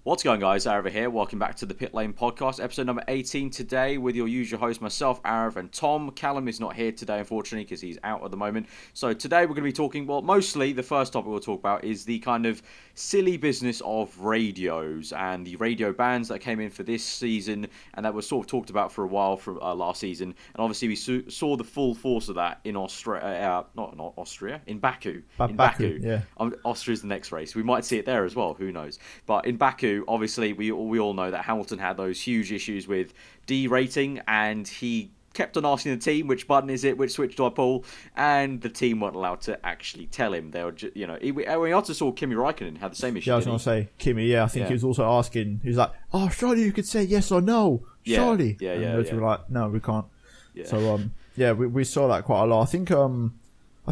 What's going on, guys? Aarava here. Welcome back to the Pitlane Podcast, episode number 18 today with your usual host, myself, Aarav, and Tom. Callum is not here today, unfortunately, because he's out at the moment. So today we're going to be talking, well, mostly the first topic we'll talk about is the kind of silly business of radios and the radio bans that came in for this season and that was sort of talked about for a while from last season. And obviously we saw the full force of that in Austria, not Austria, in Baku. Baku, yeah. Austria's the next race. We might see it there as well, who knows. But in Baku, obviously, we all know that Hamilton had those huge issues with D-rating, and he kept on asking the team, which button is it, which switch do I pull, and the team weren't allowed to actually tell him. They were just, we also saw Kimi Räikkönen had the same issue. Yeah, I was going to say, Kimi, I think he was also asking, he was like, oh, surely you could say yes or no, surely. And we were like, no, we can't. Yeah. So, we saw that quite a lot. I think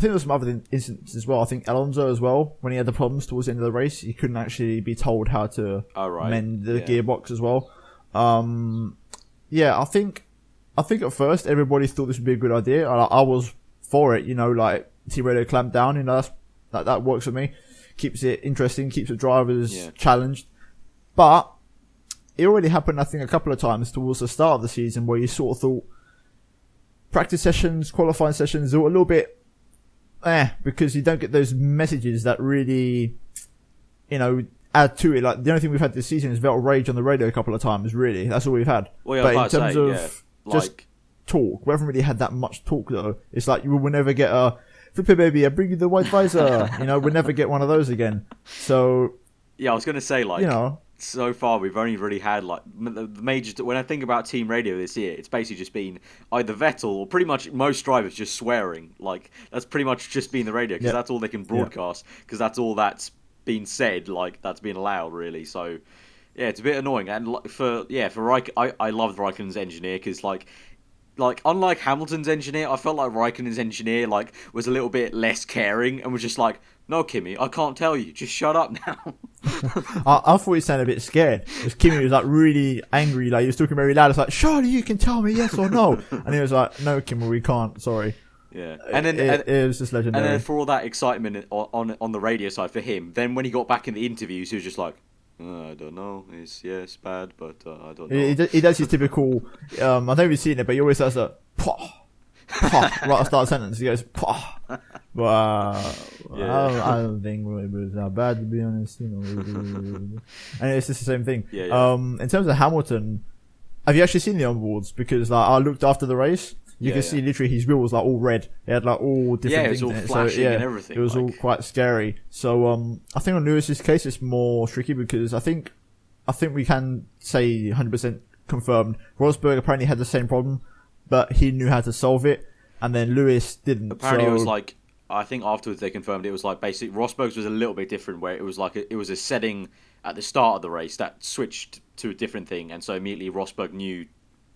there was some other instances as well. I think Alonso as well, when he had the problems towards the end of the race, he couldn't actually be told how to mend the gearbox as well. I think at first everybody thought this would be a good idea. I was for it, like Team Radio clamped down, that works for me. Keeps it interesting, keeps the drivers challenged. But it already happened, I think, a couple of times towards the start of the season where you sort of thought practice sessions, qualifying sessions, were a little bit because you don't get those messages that really, add to it. Like, the only thing we've had this season is Vettel rage on the radio a couple of times, really. That's all we've had. Well, but in terms of just talk, we haven't really had that much talk, though. It's like, you will never get a, Flipper baby, I bring you the white visor. We'll never get one of those again. So, yeah, I was going to say, so far we've only really had the major. When I think about team radio this year, it's basically just been either Vettel or pretty much most drivers just swearing. That's pretty much just been the radio because that's all they can broadcast because that's all that's been said. That's been allowed really. So yeah, it's a bit annoying. And for Raikkonen, I love Raikkonen's engineer because unlike Hamilton's engineer, I felt like Raikkonen's engineer was a little bit less caring and was just like, no, Kimi, I can't tell you. Just shut up now. I thought he sounded a bit scared. Because Kimi was really angry. He was talking very loud. It's like, surely you can tell me yes or no. And he was like, no, Kimi, we can't. Sorry. Yeah, and then it was just legendary. And then for all that excitement on the radio side for him, then when he got back in the interviews, he was just like, I don't know. It's bad, but I don't know. He does his typical. I don't know if you've seen it, but he always does a pah, pah, right at the start of the sentence. He goes pah. But I don't think it was that bad, to be honest. And it's just the same thing. Yeah. In terms of Hamilton, have you actually seen the onboards? Because I looked after the race. You can see literally his wheel was all red. It had all different things. It was all flashing and everything. It was all quite scary. So I think on Lewis's case it's more tricky because I think we can say 100% confirmed. Rosberg apparently had the same problem, but he knew how to solve it, and then Lewis didn't. Apparently it was I think afterwards they confirmed it was basically Rosberg's was a little bit different where it was it was a setting at the start of the race that switched to a different thing, and so immediately Rosberg knew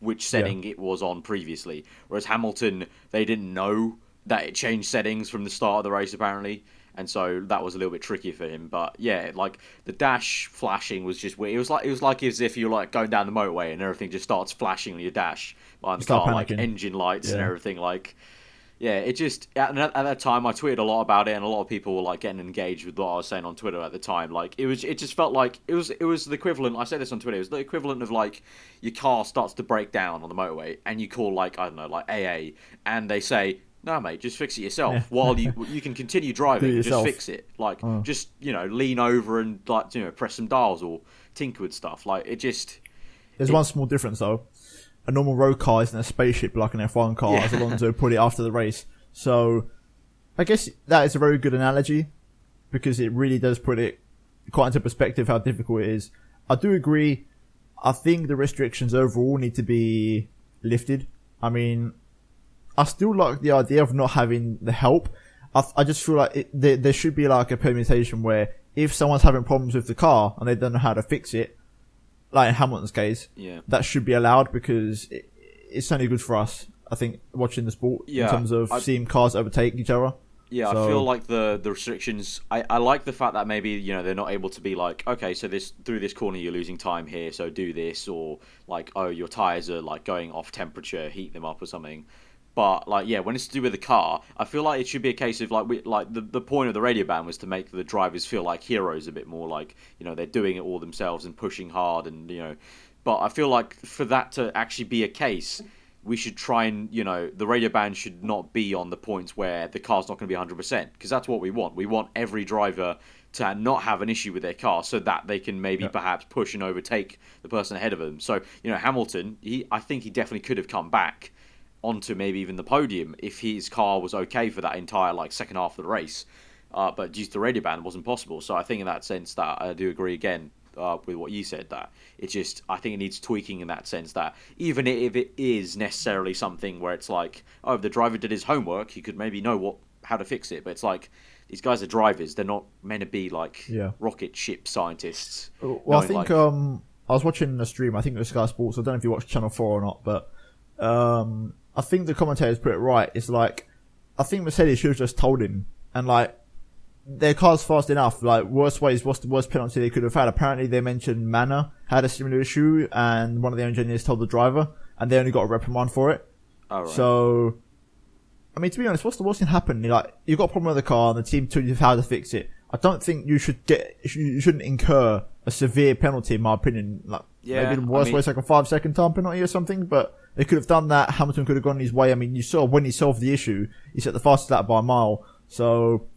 which setting it was on previously. Whereas Hamilton, they didn't know that it changed settings from the start of the race apparently, and so that was a little bit tricky for him. But yeah, the dash flashing was just weird. It was like as if you're going down the motorway and everything just starts flashing on your dash behind the car, engine lights and everything. Yeah, it just at that time I tweeted a lot about it, and a lot of people were getting engaged with what I was saying on Twitter at the time. It just felt like it was the equivalent. I said this on Twitter. It was the equivalent of your car starts to break down on the motorway, and you call I don't know AA, and they say, no mate, just fix it yourself. While you can continue driving, just fix it. Just lean over and press some dials or tinker with stuff. There's one small difference though. A normal road car isn't a spaceship like an F1 car, as Alonso put it after the race. So, I guess that is a very good analogy, because it really does put it quite into perspective how difficult it is. I do agree. I think the restrictions overall need to be lifted. I mean, I still like the idea of not having the help. I just feel like there should be a permutation where if someone's having problems with the car and they don't know how to fix it, like in Hamilton's case, that should be allowed because it's only good for us, I think, watching the sport in terms of seeing cars overtake each other. Yeah, so, I feel like the restrictions, I like the fact that maybe, they're not able to be okay, so through this corner you're losing time here, so do this, or oh, your tyres are going off temperature, heat them up or something. But like, yeah, when it's to do with the car, I feel like it should be a case of like, the point of the radio ban was to make the drivers feel like heroes a bit more, like, you know, they're doing it all themselves and pushing hard, and you know. But I feel like for that to actually be a case, we should try and, you know, the radio ban should not be on the points where the car's not going to be 100%, because that's what we want. We want every driver to not have an issue with their car so that they can maybe perhaps push and overtake the person ahead of them. So, you know, Hamilton, I think he definitely could have come back onto maybe even the podium if his car was okay for that entire like second half of the race, but due to the radio ban it wasn't possible. So I think in that sense that I do agree again with what you said, that it just, I think it needs tweaking in that sense, that even if it is necessarily something where it's like, oh, if the driver did his homework he could maybe know how to fix it, but it's like, these guys are drivers, they're not meant to be like rocket ship scientists. Well, I think I was watching a stream, I think it was Sky Sports, I don't know if you watched Channel 4 or not, but I think the commentators put it right. It's like, I think Mercedes should have just told him, and like, their car's fast enough. Like, worst ways, what's the worst penalty they could have had? Apparently, they mentioned Manor had a similar issue, and one of the engineers told the driver, and they only got a reprimand for it. Oh, right. So, I mean, to be honest, what's the worst thing happen? Like, you've got a problem with the car, and the team told you how to fix it. I don't think you shouldn't incur a severe penalty, in my opinion. Like, maybe the worst way is like a 5-second time penalty or something, but they could have done that. Hamilton could have gone his way. I mean, you saw when he solved the issue, he set the fastest lap by a mile. So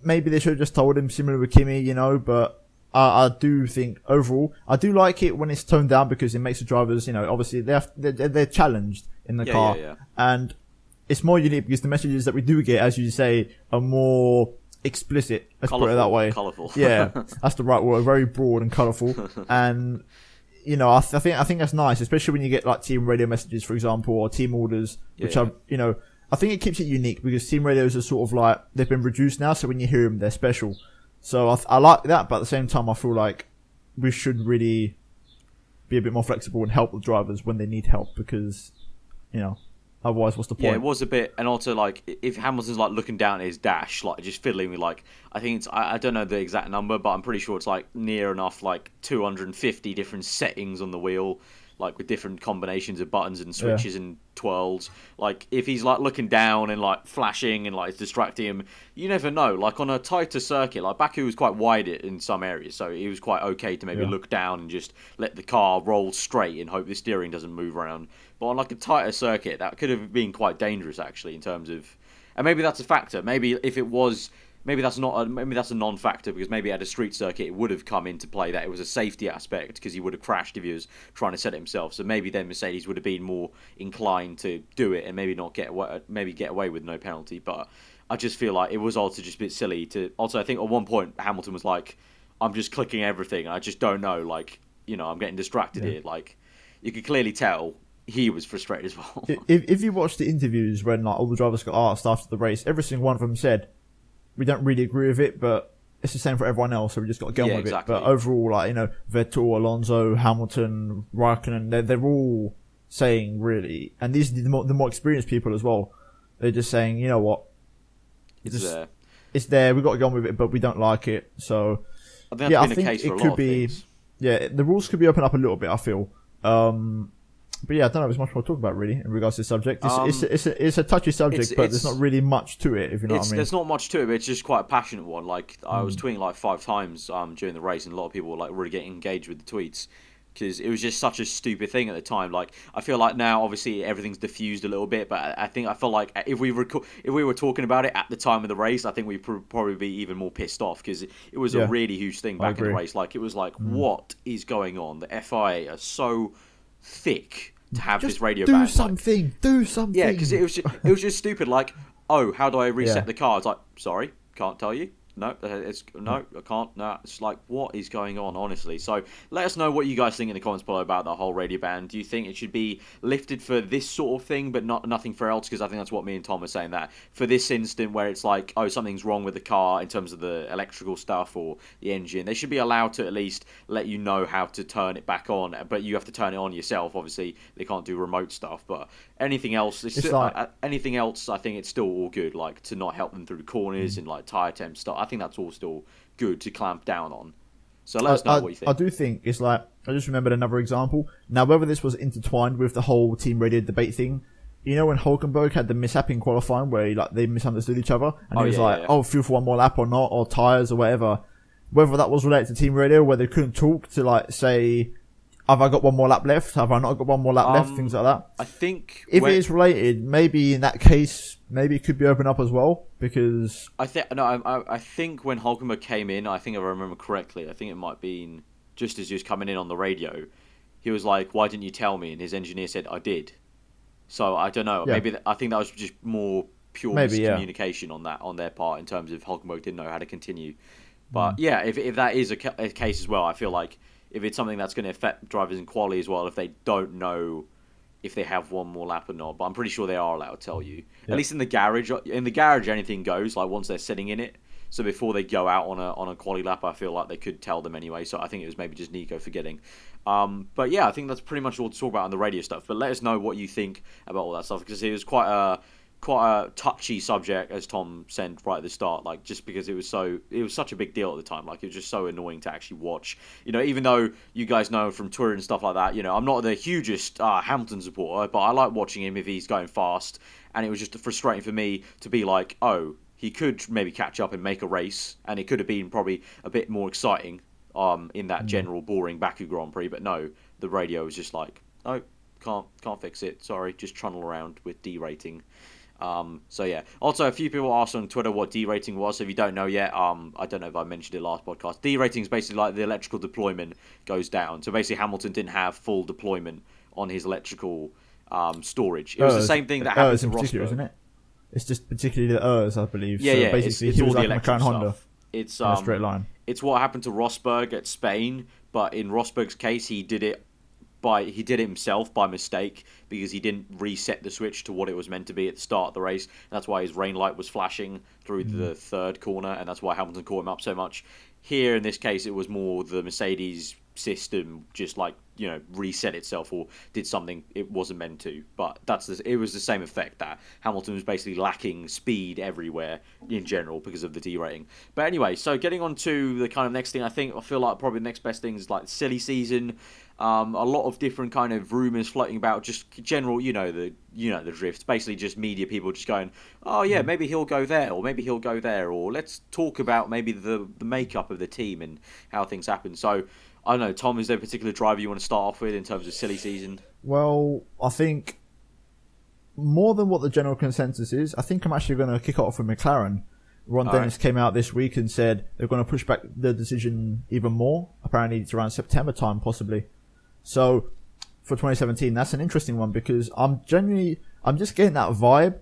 maybe they should have just told him, similar with Kimi, you know. But I do think overall, I do like it when it's toned down, because it makes the drivers, you know, obviously they're challenged in the car, and it's more unique because the messages that we do get, as you say, are more explicit. Let's put it that way. Colourful. Yeah, that's the right word. Very broad and colourful, and you know, I think that's nice, especially when you get like team radio messages, for example, or team orders, which are, you know, I think it keeps it unique because team radios are sort of like, they've been reduced now, so when you hear them, they're special. So I like that, but at the same time, I feel like we should really be a bit more flexible and help the drivers when they need help, because, you know, otherwise, what's the point? Yeah, it was a bit, and also like if Hamilton's like looking down at his dash, like just fiddling with like, I think it's, I don't know the exact number, but I'm pretty sure it's like near enough like 250 different settings on the wheel, like with different combinations of buttons and switches and twirls. Like if he's like looking down and like flashing and like it's distracting him, you never know. Like on a tighter circuit, like Baku was quite wide in some areas, so it was quite okay to maybe look down and just let the car roll straight and hope the steering doesn't move around. But on like a tighter circuit, that could have been quite dangerous actually, in terms of, and maybe that's a factor. Maybe if it was, maybe that's a non-factor, because maybe at a street circuit it would have come into play that it was a safety aspect, because he would have crashed if he was trying to set it himself. So maybe then Mercedes would have been more inclined to do it and maybe not get away with no penalty. But I just feel like it was also just a bit silly to. Also, I think at one point Hamilton was like, "I'm just clicking everything. I just don't know. Like, you know, I'm getting distracted here." Like, you could clearly tell he was frustrated as well. If you watch the interviews when like all the drivers got asked after the race, every single one of them said, "We don't really agree with it, but it's the same for everyone else, so we just got to get on with it." But overall, like, you know, Vettel, Alonso, Hamilton, Raikkonen, they're all saying really, and these are the more experienced people as well. They're just saying, you know what, it's there. We've got to get on with it, but we don't like it. So I think it could be. Yeah, the rules could be opened up a little bit, I feel. But yeah, I don't know if there's much more to talk about really in regards to this subject. It's a touchy subject, but there's not really much to it, if you know what I mean. There's not much to it, but it's just quite a passionate one. Like, I was tweeting like 5 times during the race, and a lot of people were like really getting engaged with the tweets, because it was just such a stupid thing at the time. Like, I feel like now obviously everything's diffused a little bit, but I feel like if we were talking about it at the time of the race, I think we'd probably be even more pissed off, because it was a really huge thing back in the race. Like, it was like, what is going on? The FIA are so thick to have just this radio ban. Do something. Yeah, because it was just stupid. Like, oh, how do I reset the car? It's like, sorry, can't tell you. No, I can't. No, it's like, what is going on, honestly? So let us know what you guys think in the comments below about the whole radio ban. Do you think it should be lifted for this sort of thing, but nothing for else? Because I think that's what me and Tom are saying, that for this instant where it's like, oh, something's wrong with the car in terms of the electrical stuff or the engine, they should be allowed to at least let you know how to turn it back on, but you have to turn it on yourself. Obviously, they can't do remote stuff, but anything else, anything else, I think it's still all good. Like, to not help them through the corners and like tire temp stuff. I think that's all still good to clamp down on. So let us know what you think. I do think it's like, I just remembered another example. Now, whether this was intertwined with the whole team radio debate thing, you know when Hulkenberg had the mishap in qualifying where they misunderstood each other and he was feel for one more lap or not, or tyres or whatever. Whether that was related to team radio, where they couldn't talk to say, have I got one more lap left? Have I not got one more lap left? Things like that. I think if it is related, maybe in that case, maybe it could be opened up as well, because I think when Hulkenberg came in, I think if I remember correctly, I think it might have been just as he was coming in on the radio, he was like, "Why didn't you tell me?" And his engineer said, "I did." So I don't know. Yeah. Maybe I think that was just more pure miscommunication on their part in terms of Hulkenberg didn't know how to continue. But if that is a case as well, I feel like if it's something that's going to affect drivers in quali as well, if they don't know if they have one more lap or not, but I'm pretty sure they are allowed to tell you. Yep. At least in the garage. In the garage, anything goes. Like once they're sitting in it. So before they go out on a quali lap, I feel like they could tell them anyway. So I think it was maybe just Nico forgetting. But yeah, I think that's pretty much all to talk about on the radio stuff. But let us know what you think about all that stuff, because it was quite a touchy subject, as Tom said right at the start. Like just because it was such a big deal at the time. Like it was just so annoying to actually watch. Even though you guys know from Twitter and stuff like that, I'm not the hugest Hamilton supporter, but I like watching him if he's going fast. And it was just frustrating for me to be like, oh, he could maybe catch up and make a race, and it could have been probably a bit more exciting in that general boring Baku Grand Prix. But no, the radio was just like, oh, can't fix it. Sorry, just trundle around with D-rating. So yeah. Also, a few people asked on Twitter what D-rating was. So if you don't know yet, I don't know if I mentioned it last podcast. D-rating is basically like the electrical deployment goes down. So basically, Hamilton didn't have full deployment on his electrical storage. It was the same thing that happened to Rosberg, isn't it? It's just particularly the ERS, I believe. Yeah, so yeah. Basically, it's he all was the like electric McLaren stuff. Honda. It's in a straight line. It's what happened to Rosberg at Spain, but in Rosberg's case, he did it himself by mistake because he didn't reset the switch to what it was meant to be at the start of the race. That's why his rain light was flashing through the third corner, and that's why Hamilton caught him up so much. Here, in this case, it was more the Mercedes system just reset itself or did something it wasn't meant to. But it was the same effect, that Hamilton was basically lacking speed everywhere in general because of the D-rating. But anyway, so getting on to the kind of next thing, I feel like probably the next best thing is like silly season. A lot of different kind of rumours floating about, just general, the drift. Basically, just media people just going, oh yeah, maybe he'll go there, or maybe he'll go there, or let's talk about maybe the makeup of the team and how things happen. So, I don't know, Tom, is there a particular driver you want to start off with in terms of silly season? Well, I think more than what the general consensus is, I think I'm actually going to kick off with McLaren. Ron Dennis came out this week and said they're going to push back the decision even more. Apparently, it's around September time, possibly. So, for 2017, that's an interesting one because I'm just getting that vibe.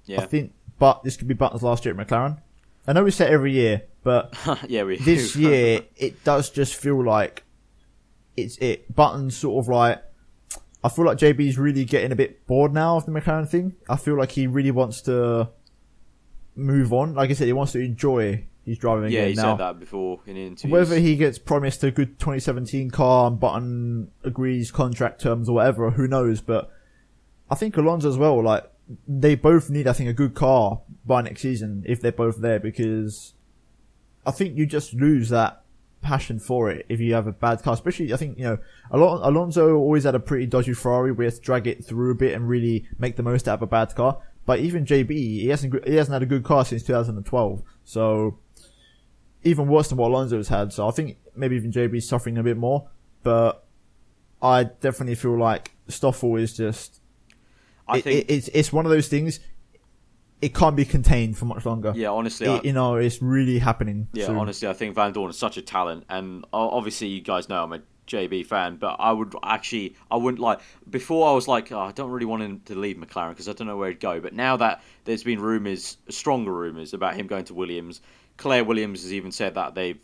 Yeah. I think, but this could be Button's last year at McLaren. I know we say it every year, but this year, it does just feel like it's it. Button's sort of like, I feel like JB's really getting a bit bored now of the McLaren thing. I feel like he really wants to move on. Like I said, he wants to enjoy his driving again. Yeah, he now, said that before in interviews. Whether he gets promised a good 2017 car and Button agrees contract terms or whatever, who knows? But I think Alonso as well, like, they both need, I think, a good car by next season if they're both there, because I think you just lose that passion for it if you have a bad car. Especially, I think, Alonso always had a pretty dodgy Ferrari where he has to drag it through a bit and really make the most out of a bad car. But even JB, he hasn't had a good car since 2012. So, even worse than what Alonso has had. So I think maybe even JB's suffering a bit more. But I definitely feel like Stoffel is just... It's one of those things, it can't be contained for much longer. Yeah, honestly. It's really happening soon. Honestly, I think Van Dorn is such a talent. And obviously, you guys know I'm a JB fan, but I wouldn't like... Before I was like, I don't really want him to leave McLaren because I don't know where he'd go. But now that there's been stronger rumours about him going to Williams, Claire Williams has even said that they've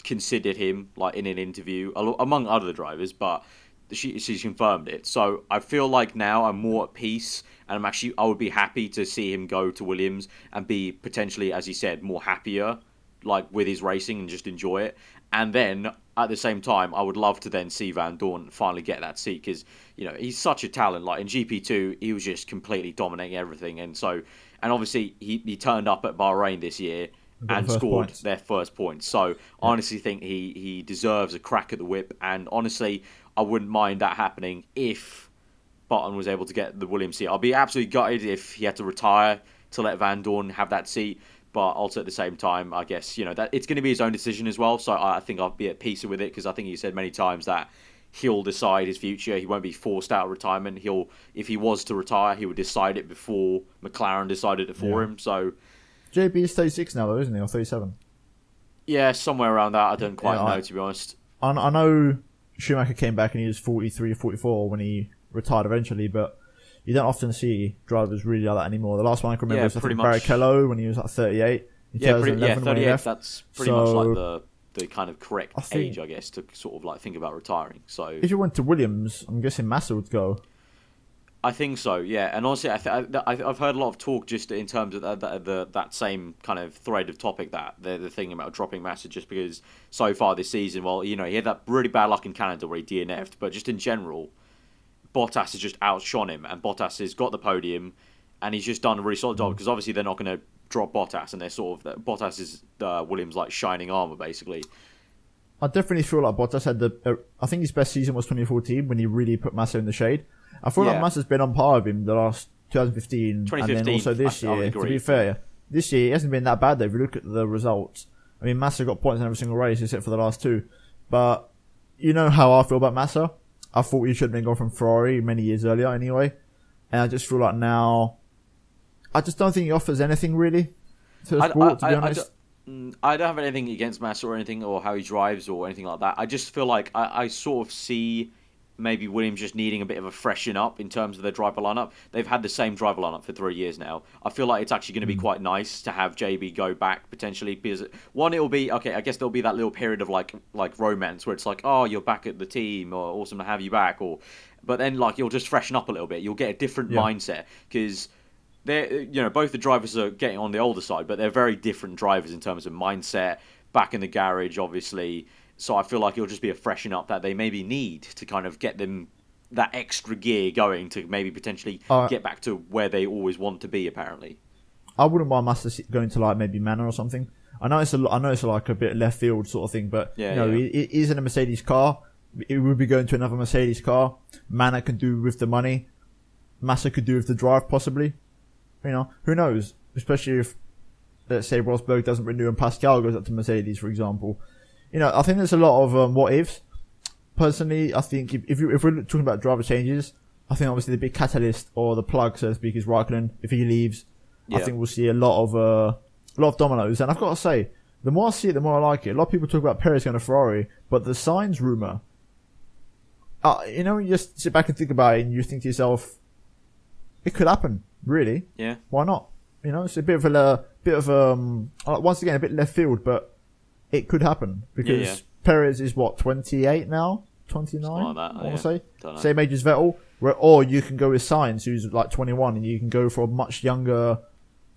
considered him like in an interview, among other drivers, but she's confirmed it. So I feel like now I'm more at peace, and I would be happy to see him go to Williams and be potentially, as he said, more happier like with his racing and just enjoy it. And then at the same time, I would love to then see Van Dorn finally get that seat because he's such a talent. Like in GP2, he was just completely dominating everything, and obviously he turned up at Bahrain this year and scored their first points. So I honestly think he deserves a crack at the whip, and honestly, I wouldn't mind that happening if Button was able to get the Williams seat. I'll be absolutely gutted if he had to retire to let Van Dorn have that seat. But also at the same time, I guess, that it's going to be his own decision as well. So I think I'll be at peace with it, because I think he said many times that he'll decide his future. He won't be forced out of retirement. If he was to retire, he would decide it before McLaren decided it for him. So JB is 36 now, though, isn't he? Or 37? Yeah, somewhere around that. I don't quite know, to be honest. I know Schumacher came back and he was 43 or 44 when he retired eventually, but you don't often see drivers really like that anymore. The last one I can remember was Barrichello when he was like 38. In 2011 when he left. That's pretty much like the kind of correct age, I guess, to sort of like think about retiring. So if you went to Williams, I'm guessing Massa would go. I think so, yeah. And honestly, I've heard a lot of talk just in terms of that same kind of thread of topic that they're thinking about dropping Massa, just because so far this season, well, he had that really bad luck in Canada where he DNF'd, but just in general, Bottas has just outshone him, and Bottas has got the podium, and he's just done a really solid job, because obviously they're not going to drop Bottas, and they're sort of Bottas is Williams' like shining armor, basically. I definitely feel like Bottas had I think his best season was 2014 when he really put Massa in the shade. I feel like Massa's been on par with him the last 2015 and then also this year. To be fair, this year it hasn't been that bad though. If you look at the results, I mean, Massa got points in every single race except for the last two. But you know how I feel about Massa. I thought he should have been gone from Ferrari many years earlier anyway, and I just feel like now, I just don't think he offers anything really to the sport. To be honest. I don't have anything against Massa or anything, or how he drives or anything like that. I just feel like I sort of see maybe Williams just needing a bit of a freshen up in terms of their driver lineup. They've had the same driver lineup for 3 years now. I feel like it's actually going to be quite nice to have JB go back potentially, because one, it'll be okay. I guess there'll be that little period of like romance where it's like, oh, you're back at the team, or awesome to have you back, but then like you'll just freshen up a little bit. You'll get a different mindset, because they're, both the drivers are getting on the older side, but they're very different drivers in terms of mindset. Back in the garage, obviously. So I feel like it'll just be a freshen up that they maybe need to kind of get them that extra gear going to maybe potentially get back to where they always want to be, apparently. I wouldn't mind Massa going to like maybe Manor or something. I know it's like a bit left field sort of thing, but it is in a Mercedes car. It would be going to another Mercedes car. Manor can do with the money. Massa could do with the drive, possibly. Who knows? Especially if, let's say, Rosberg doesn't renew and Pascal goes up to Mercedes, for example. I think there's a lot of what ifs. Personally, I think if we're talking about driver changes, I think obviously the big catalyst or the plug, so to speak, is Raikkonen. If he leaves, I think we'll see a lot of dominoes. And I've got to say, the more I see it, the more I like it. A lot of people talk about Perez going to Ferrari, but the Sainz rumor, you just sit back and think about it, and you think to yourself, it could happen, really. Yeah. Why not? It's a bit of once again a bit left field, but it could happen because Perez is 28 now, 29. Like that, I want to say same age as Vettel. Or you can go with Sainz, who's like 21, and you can go for a much younger,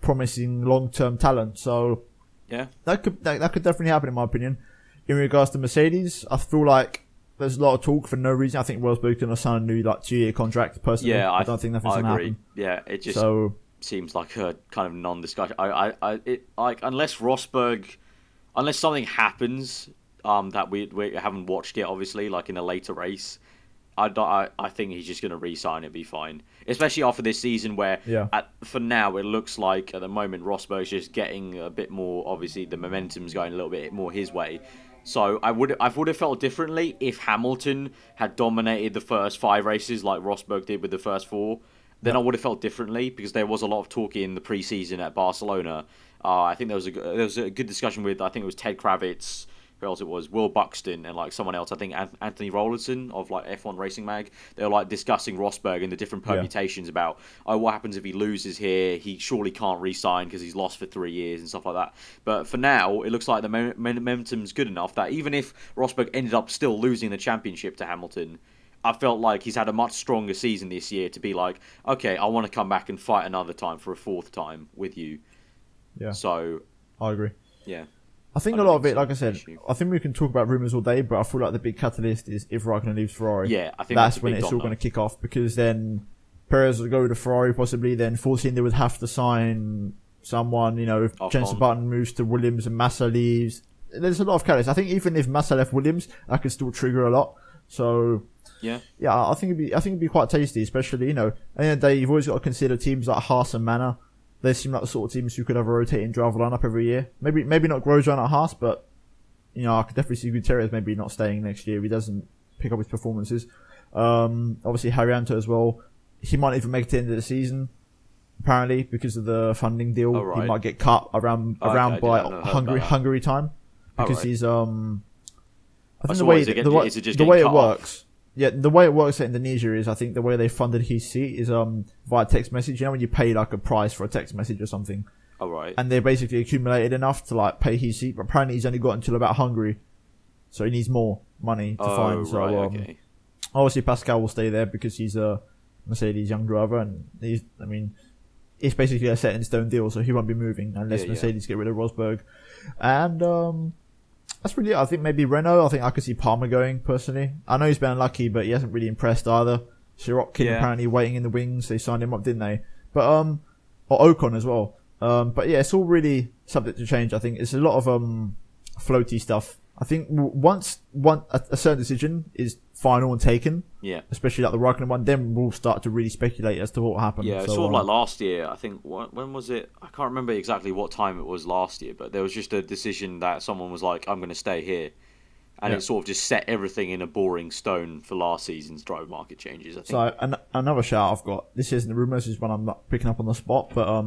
promising long-term talent. So that could definitely happen in my opinion. In regards to Mercedes, I feel like there's a lot of talk for no reason. I think Rosberg's going to sign a new 2-year contract. Personally, I don't think nothing's going to happen. Yeah, it just seems like a kind of non-discussion. Unless Rosberg. Unless something happens that we haven't watched yet, obviously, like in a later race, I think he's just going to re-sign it, be fine. Especially after this season where, for now, it looks like at the moment Rosberg's just getting a bit more, obviously the momentum's going a little bit more his way. So I would have felt differently if Hamilton had dominated the first 5 races like Rosberg did with the first 4. Then I would have felt differently, because there was a lot of talk in the pre-season at Barcelona. I think there was a good discussion with, I think it was Ted Kravitz, who else it was, Will Buxton, and someone else, I think Anthony Rollinson of F1 Racing Mag. They were discussing Rosberg and the different permutations about, what happens if he loses here? He surely can't re-sign because he's lost for 3 years and stuff like that. But for now, it looks like the momentum's good enough that even if Rosberg ended up still losing the championship to Hamilton, I felt like he's had a much stronger season this year to be like, okay, I want to come back and fight another time for a 4th time with you. Yeah. So I agree. Yeah. I think a lot of it, like I said, I think we can talk about rumours all day, but I feel like the big catalyst is if Raikkonen leaves Ferrari. Yeah, I think that's when it's all going to kick off, because then Perez will go to Ferrari possibly, then Force India would have to sign someone, if Jenson Button moves to Williams and Massa leaves. There's a lot of catalysts. I think even if Massa left Williams, that could still trigger a lot. So I think it'd be quite tasty, especially, at the end of the day, you've always got to consider teams like Haas and Manor. They seem like the sort of teams who could have a rotating driver lineup every year. Maybe not Grosjean at Haas, but I could definitely see Gutierrez maybe not staying next year if he doesn't pick up his performances. Obviously Haryanto as well. He might even make it to the end of the season, apparently, because of the funding deal. He might get cut around by Hungary time, because he's I think the way it works. Yeah, the way it works at Indonesia is, I think the way they funded his seat is via text message. When you pay like a price for a text message or something. Oh, right. And they basically accumulated enough to like pay his seat, but apparently he's only got until about Hungary, so he needs more money to find. So okay. Obviously Pascal will stay there because he's a Mercedes young driver, and it's basically a set in stone deal, so he won't be moving unless Mercedes get rid of Rosberg. And that's really it. I think maybe Renault. I think I could see Palmer going, personally. I know he's been unlucky, but he hasn't really impressed either. Sirotkin apparently waiting in the wings. They signed him up, didn't they? But or Ocon as well. But yeah, it's all really subject to change. I think it's a lot of floaty stuff. I think once a certain decision is final and taken, especially like the Raikkonen one, then we'll start to really speculate as to what will happen. Yeah, sort of like last year. I think when was it? I can't remember exactly what time it was last year, but there was just a decision that someone was like, "I'm going to stay here," and it sort of just set everything in a boring stone for last season's driver market changes. I think. So another shout I've got. This isn't the rumours. This is one I'm not picking up on the spot, but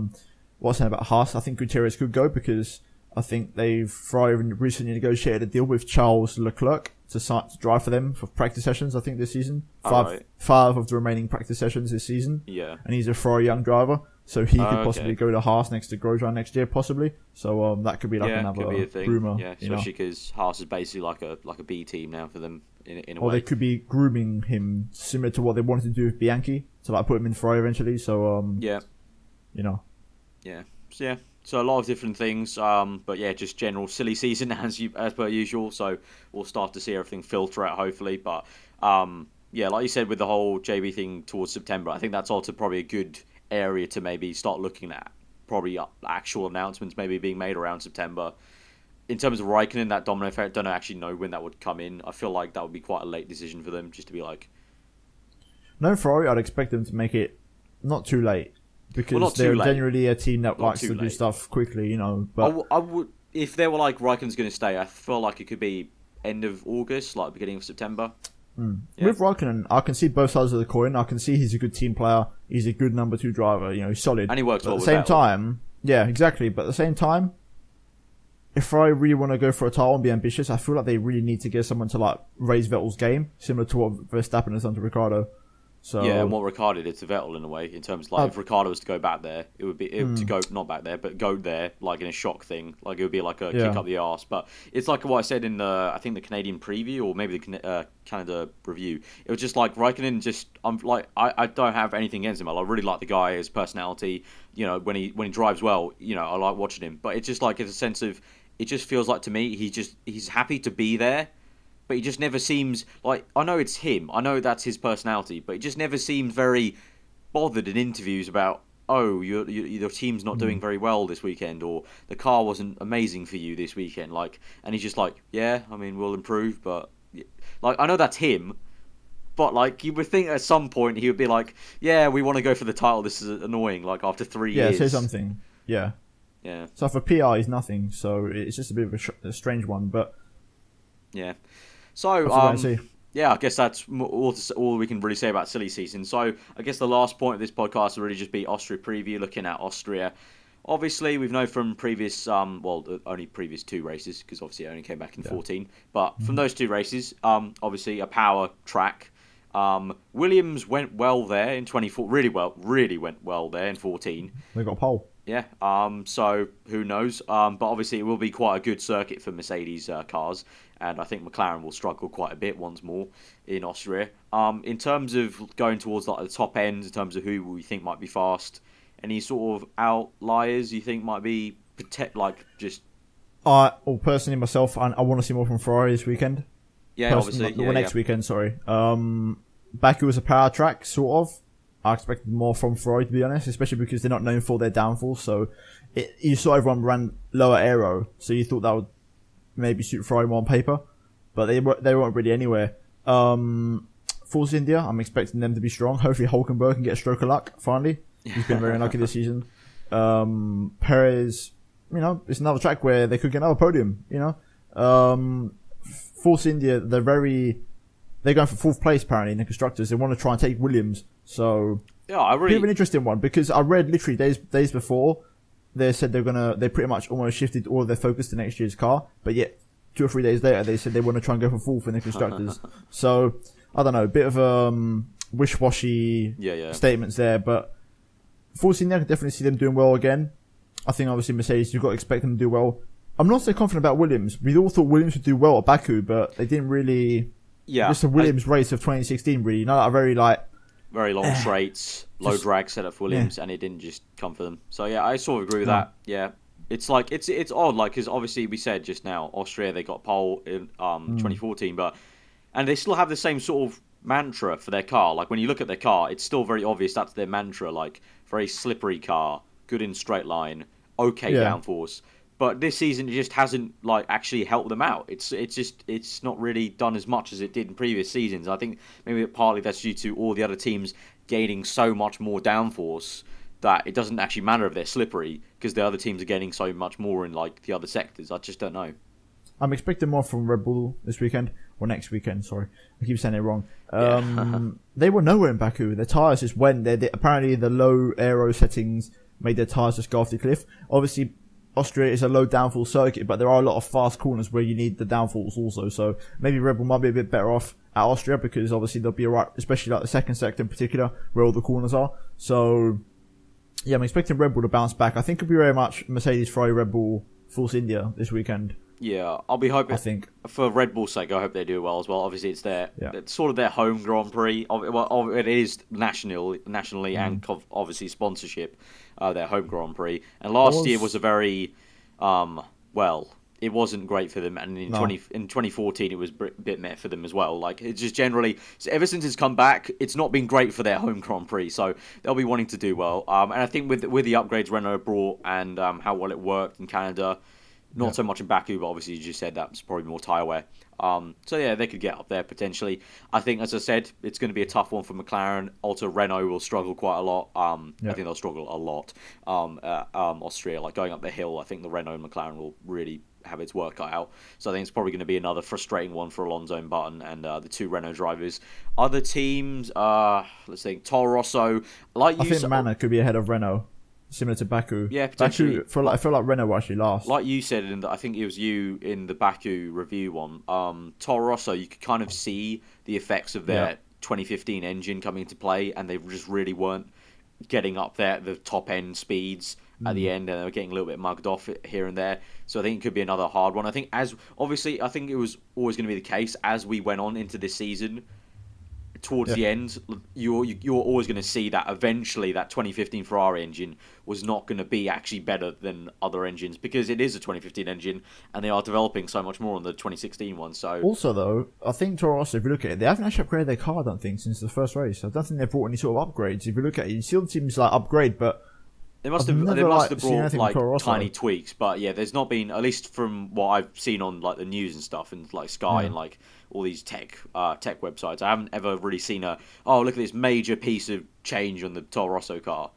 what's saying about Haas? I think Gutierrez could go because I think Ferrari recently negotiated a deal with Charles Leclerc to drive for them for practice sessions, I think, this season. Five of the remaining practice sessions this season. Yeah. And he's a Ferrari young driver, so he could possibly go to Haas next to Grosjean next year, possibly. So that could be like another rumour. Yeah, especially because Haas is basically like a B team now for them in a way. Or they could be grooming him similar to what they wanted to do with Bianchi, to like put him in Ferrari eventually. So Yeah. So a lot of different things, but yeah, just general silly season as per usual. So we'll start to see everything filter out, hopefully. But yeah, like you said, with the whole JB thing towards September, I think that's also probably a good area to maybe start looking at. Probably actual announcements maybe being made around September. In terms of Raikkonen, that domino effect, don't actually know when that would come in. I feel like that would be quite a late decision for them, just to be like. No, Ferrari, I'd expect them to make it not too late. Because they're generally a team that likes to do stuff quickly, But I would, if they were like Raikkonen's going to stay, I feel like it could be end of August, like beginning of September. Yeah. With Raikkonen, I can see both sides of the coin. I can see he's a good team player. He's a good number 2 driver. He's solid. And he works well at with the same Vettel. time. Yeah, exactly. But at the same time, if I really want to go for a title and be ambitious, I feel like they really need to get someone to like raise Vettel's game, similar to what Verstappen has done to Ricciardo. So, yeah, and what Ricciardo did to Vettel in a way, in terms of like if Ricciardo was to go back there, it would be to go not back there, but go there like in a shock thing, like it would be like a kick up the arse. But it's like what I said in the the Canadian preview or maybe the Canada review. It was just like Raikkonen. I don't have anything against him. I really like the guy, his personality. When he drives well, I like watching him. But it's just like it's a sense of it just feels like to me he's happy to be there. But he just never seems like, I know it's him, I know that's his personality, but he just never seems very bothered in interviews about, your team's not doing very well this weekend, or the car wasn't amazing for you this weekend. And he's just like, we'll improve, but I know that's him, but you would think at some point he would be like, we want to go for the title. This is annoying. After 3 years, say something. Yeah. So for PR, he's nothing. So it's just a bit of a strange one, but yeah. So, I guess that's all we can really say about silly season. So, I guess the last point of this podcast will really just be Austria preview, looking at Austria. Obviously, we've known from previous, only previous 2 races, because obviously it only came back in 14. But from those 2 races, obviously a power track. Williams went well there in 24, really went well there in 14. They got a pole. Yeah, so who knows? But obviously it will be quite a good circuit for Mercedes cars, and I think McLaren will struggle quite a bit once more in Austria. In terms of going towards the top end, in terms of who we think might be fast, any sort of outliers you think might be personally myself, I want to see more from Ferrari this weekend. Yeah, obviously. Next weekend, sorry. Baku was a power track, sort of. I expected more from Ferrari, to be honest, especially because they're not known for their downfall. So you saw everyone ran lower aero, so you thought that would maybe suit Ferrari more on paper, but they weren't really anywhere. Force India, I'm expecting them to be strong. Hopefully Hulkenberg can get a stroke of luck, finally. He's been very unlucky this season. Perez, it's another track where they could get another podium, Force India, they're going for fourth place apparently in the constructors. They want to try and take Williams. So, bit of an interesting one, because I read literally days before, they said they pretty much almost shifted all of their focus to next year's car, but yet 2 or 3 days later they said they want to try and go for fourth in the constructors. So, I don't know, a bit of wish-washy statements there, but Force India, I can definitely see them doing well again. I think obviously Mercedes, you've got to expect them to do well. I'm not so confident about Williams. We all thought Williams would do well at Baku, but they didn't really. Yeah, just a Williams race of 2016, really. A very long straights, low drag setup for Williams, and it didn't just come for them. So yeah, I sort of agree with that. Yeah, it's like it's odd, like, because obviously we said just now Austria, they got pole in 2014, and they still have the same sort of mantra for their car. Like when you look at their car, it's still very obvious that's their mantra. Like very slippery car, good in straight line, okay downforce. But this season it just hasn't actually helped them out. It's not really done as much as it did in previous seasons. I think maybe partly that's due to all the other teams gaining so much more downforce that it doesn't actually matter if they're slippery, because the other teams are gaining so much more in the other sectors. I just don't know. I'm expecting more from Red Bull this weekend, or next weekend, sorry. I keep saying it wrong. They were nowhere in Baku. Their tyres just went. Apparently the low aero settings made their tyres just go off the cliff. Obviously, Austria is a low downforce circuit, but there are a lot of fast corners where you need the downforce also. So maybe Red Bull might be a bit better off at Austria, because obviously they'll be alright, especially the second sector in particular, where all the corners are. So yeah, I'm expecting Red Bull to bounce back. I think it'll be very much Mercedes, Ferrari, Red Bull, Force India this weekend. Yeah, I'll be hoping. I think for Red Bull's sake, I hope they do well as well. Obviously, it's sort of their home Grand Prix. Well, it is nationally, and obviously sponsorship. Their home Grand Prix, and last year was a very, it wasn't great for them, and in 2014 it was a bit meh for them as well. It's just generally, ever since it's come back, it's not been great for their home Grand Prix. So they'll be wanting to do well. And I think with the upgrades Renault brought and how well it worked in Canada. Not so much in Baku, but obviously you just said that's probably more tyre wear. So yeah, they could get up there potentially. I think, as I said, it's going to be a tough one for McLaren. Also, Renault will struggle quite a lot. I think they'll struggle a lot. Austria, going up the hill, I think the Renault and McLaren will really have its work cut out. So I think it's probably going to be another frustrating one for Alonso and Button and the two Renault drivers. Other teams, let's think, Toro Rosso. I think Manor could be ahead of Renault. Similar to Baku. Yeah, potentially. I feel like Renault will actually last. Like you said, I think it was you in the Baku review one, Toro Rosso, you could kind of see the effects of their 2015 engine coming into play, and they just really weren't getting up there at the top end speeds at the end, and they were getting a little bit mugged off here and there. So I think it could be another hard one. I think I think it was always going to be the case as we went on into this season. Towards the end, you're always going to see that eventually that 2015 Ferrari engine was not going to be actually better than other engines, because it is a 2015 engine and they are developing so much more on the 2016 one. So also though, I think Toro Rosso, if you look at it, they haven't actually upgraded their car, I don't think, since the first race. I don't think they've brought any sort of upgrades. If you look at it, you see the teams upgrade, but they must have brought tiny tweaks. But yeah, there's not been, at least from what I've seen on the news and stuff and Sky and all these tech websites, I haven't ever really seen look at this major piece of change on the Toro Rosso car.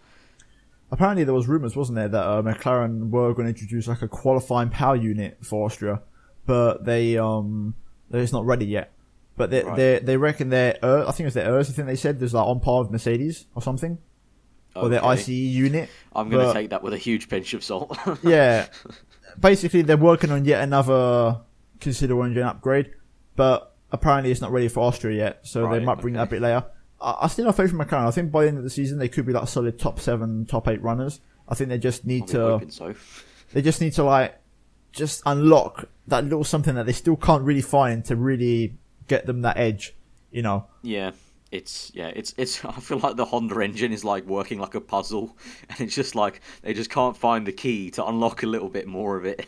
Apparently there was rumours, wasn't there, that McLaren were going to introduce a qualifying power unit for Austria, but it's not ready yet. But they reckon I think it was their ERS, I think they said there's on par with Mercedes or something. Okay. Or their ICE unit. I'm going to take that with a huge pinch of salt. Yeah. Basically, they're working on yet another considerable engine upgrade, but apparently it's not ready for Austria yet, so they might bring that a bit later. I still have faith in McLaren. I think by the end of the season, they could be solid top 7, top 8 runners. I think they just need They just need to just unlock that little something that they still can't really find to really get them that edge, Yeah. It's I feel like the Honda engine is working like a puzzle, and it's just they just can't find the key to unlock a little bit more of it.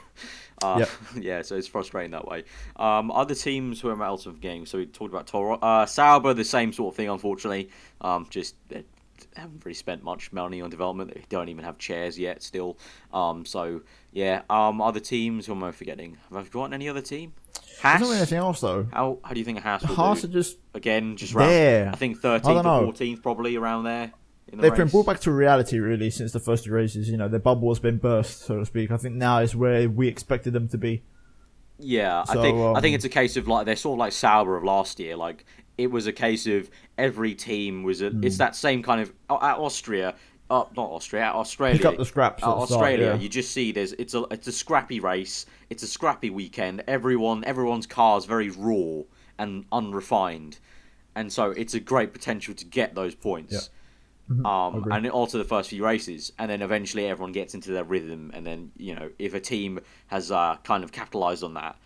Yeah, so it's frustrating that way. Other teams who are out of games, so we talked about Toro. Sauber, the same sort of thing, unfortunately. Just haven't really spent much money on development. They don't even have chairs yet still. So yeah. Other teams, who am I forgetting? Have I forgotten any other team? Haas? There's not anything else though. How do you think Haas will Haas do? are just Again, just there. I think 13th or 14th, probably around there. They've been brought back to reality really since the first two races. You know, their bubble has been burst, so to speak. I think now is where we expected them to be. Yeah, So, I think it's a case of like they're sort of like Sauber of last year. Like it was a case of every team was it's that same kind of at Austria. Not Austria, at Australia. Pick up the scraps. At Australia, start, yeah. you just see it's a scrappy race. It's a scrappy weekend. Everyone's car is very raw and unrefined, and so it's a great potential to get those points. Yeah. And also the first few races, and then eventually everyone gets into their rhythm, and then if a team has kind of capitalized on that,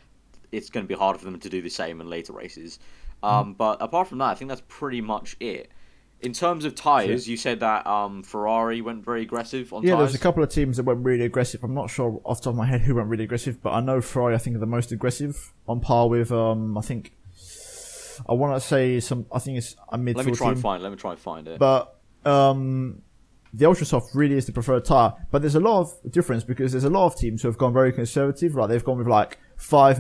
it's going to be harder for them to do the same in later races. But apart from that, I think that's pretty much it. In terms of tyres, you said that Ferrari went very aggressive on tyres. Yeah, there's a couple of teams that went really aggressive. I'm not sure off the top of my head who went really aggressive, but I know Ferrari, I think, are the most aggressive, on par with, I want to say I think it's a midfield team. Let me try and find it. But the Ultrasoft really is the preferred tyre. But there's a lot of difference because there's a lot of teams who have gone very conservative. Like they've gone with like 5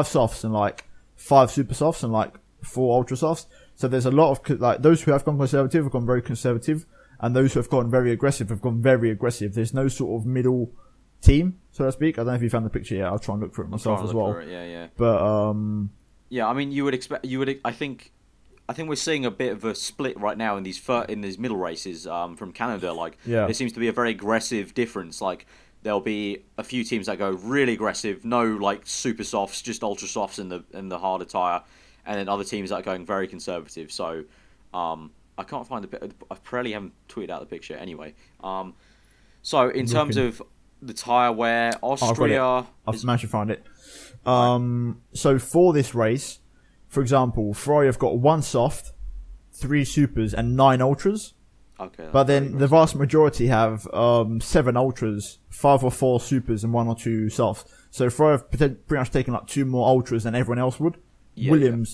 softs and like 5 super softs and like 4 ultra softs. So there's a lot of like those who have gone conservative have gone very conservative, and those who have gone very aggressive have gone very aggressive. There's no sort of middle team, so to speak. I don't know if you found the picture yet. I'll try and look for it myself as well. Yeah. But yeah, I mean, I think we're seeing a bit of a split right now in these middle races from Canada. Like there seems to be a very aggressive difference. Like there'll be a few teams that go really aggressive, no like super softs, just ultra softs in the harder tyre, and then other teams that are going very conservative. So I can't find I probably haven't tweeted out the picture anyway. So in terms of the tyre wear, Austria, I've managed to find it. So for this race, for example, Ferrari have got 1 soft, 3 supers, and 9 ultras. Okay. But then the vast majority have 7 ultras, 5 or 4 supers, and 1 or 2 softs. So Ferrari have pretty much taken like 2 more ultras than everyone else would. Renault,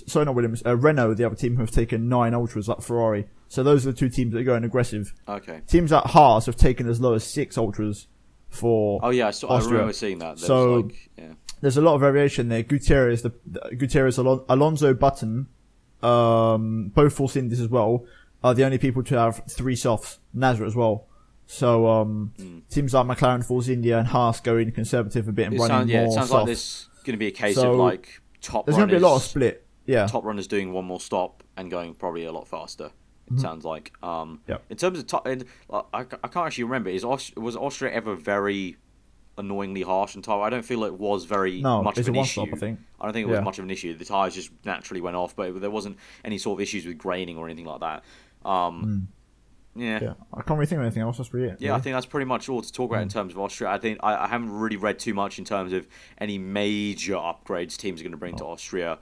the other team, have taken 9 ultras like Ferrari. So those are the 2 teams that are going aggressive. Okay. Teams like Haas have taken as low as 6 ultras for Austria. I remember seeing that. There's a lot of variation there. Gutierrez, Alonso, Button, both Force Indies as well, are the only people to have 3 softs. Nasr as well. So teams like McLaren, Force India, and Haas go in conservative a bit and running more it sounds soft. like there's going to be a case of like top There's runners. going to be a lot of split. Yeah. Top runners doing one more stop and going probably a lot faster. It sounds like. In terms of I can't actually remember. Was Austria ever very annoyingly harsh on tyre? I don't feel it was much of an issue. Stop, I think. I don't think it was much of an issue. The tyres just naturally went off, but there wasn't any sort of issues with graining or anything like that. Yeah, I can't really think of anything else. That's really it. Yeah, I think that's pretty much all to talk about in terms of Austria. I think I haven't really read too much in terms of any major upgrades teams are going to bring to Austria.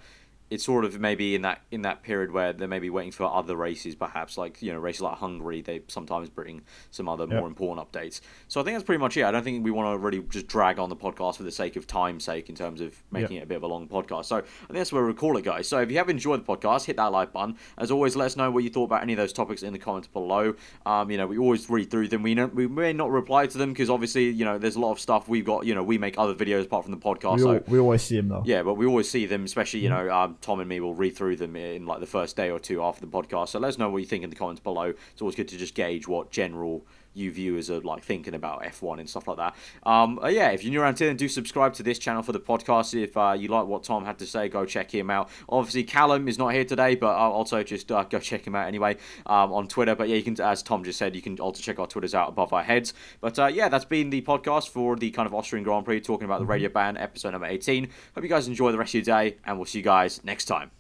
It's sort of maybe in that period where they may be waiting for other races, perhaps like races like Hungary. They sometimes bring some other more important updates. So I think that's pretty much it. I don't think we want to really just drag on the podcast for the sake of time's sake in terms of making it a bit of a long podcast. So I think that's where we'll call it, guys. So if you have enjoyed the podcast, hit that like button. As always, let us know what you thought about any of those topics in the comments below. We always read through them. We may not reply to them because obviously there's a lot of stuff we've got. We make other videos apart from the podcast. We always see them though. Yeah, but we always see them, especially Tom and me will read through them in like the first day or two after the podcast. So let us know what you think in the comments below. It's always good to just gauge what general you viewers are like thinking about F1 and stuff like that. If you're new around here, then do subscribe to this channel for the podcast. If you like what Tom had to say, go check him out. Obviously, Callum is not here today, but also just go check him out anyway on Twitter. But yeah, you can, as Tom just said, you can also check our Twitters out above our heads. But that's been the podcast for the kind of Austrian Grand Prix, talking about the radio ban, episode number 18. Hope you guys enjoy the rest of your day, and we'll see you guys next time.